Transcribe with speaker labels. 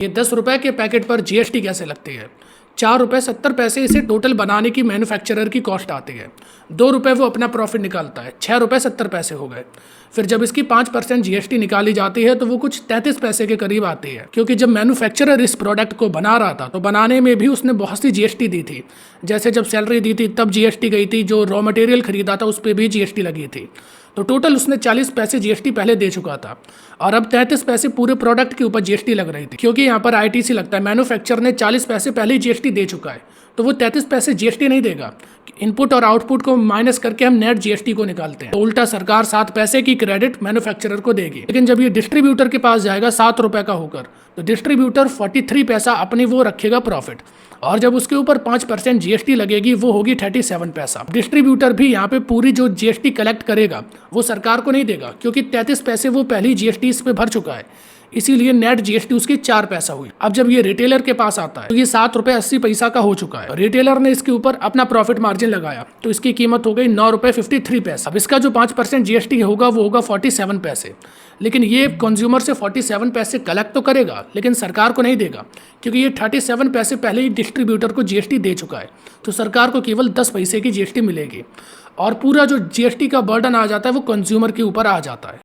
Speaker 1: ये 10 रुपए के पैकेट पर जीएसटी कैसे लगती है। 4 रुपये 70 पैसे इसे टोटल बनाने की मैन्युफैक्चरर की कॉस्ट आती है। 2 रुपये वो अपना प्रॉफिट निकालता है, 6 रुपये 70 पैसे हो गए। फिर जब इसकी 5% जीएसटी निकाली जाती है तो वो कुछ 33 पैसे के करीब आती है, क्योंकि जब मैन्युफैक्चरर इस प्रोडक्ट को बना रहा था तो बनाने में भी उसने बहुत सी जीएसटी दी थी। जैसे जब सैलरी दी थी तब जीएसटी गई थी, जो रॉ मटेरियल खरीदा था उस पर भी जीएसटी लगी थी। तो टोटल उसने 40 पैसे जीएसटी पहले दे चुका था और अब 33 पैसे पूरे प्रोडक्ट के ऊपर जीएसटी लग रही थी, क्योंकि यहाँ पर आईटीसी लगता है। मैन्युफैक्चरर ने 40 पैसे पहले ही जीएसटी दे चुका है, तो वो 33 पैसे जीएसटी नहीं देगा। इनपुट और आउटपुट को माइनस करके हम नेट जीएसटी को निकालते हैं, तो उल्टा सरकार 7 पैसे की क्रेडिट मैन्युफैक्चरर को देगी। लेकिन जब ये डिस्ट्रीब्यूटर के पास जाएगा 7 रुपए का होकर, तो डिस्ट्रीब्यूटर 43 पैसा अपनी वो रखेगा प्रॉफिट, और जब उसके ऊपर 5% जीएसटी लगेगी वो होगी 37 पैसा। डिस्ट्रीब्यूटर भी यहाँ पे पूरी जो जीएसटी कलेक्ट करेगा वो सरकार को नहीं देगा, क्योंकि 33 पैसे वो पहले ही जीएसटी इस पे भर चुका है, इसीलिए नेट जीएसटी उसकी 4 पैसा हुई। अब जब ये रिटेलर के पास आता है तो ये 7 रुपये 80 पैसा का हो चुका है। रिटेलर ने इसके ऊपर अपना प्रॉफिट मार्जिन लगाया तो इसकी कीमत हो गई 9 रुपये 53 पैसा। अब इसका जो 5% जीएसटी होगा वो होगा 47 पैसे। लेकिन ये कंज्यूमर से 47 पैसे कलेक्ट तो करेगा, लेकिन सरकार को नहीं देगा, क्योंकि ये 37 पैसे पहले ही डिस्ट्रीब्यूटर को जीएसटी दे चुका है। तो सरकार को केवल 10 पैसे की जीएसटी मिलेगी और पूरा जो जीएसटी का बर्डन आ जाता है वो कंज्यूमर के ऊपर आ जाता है।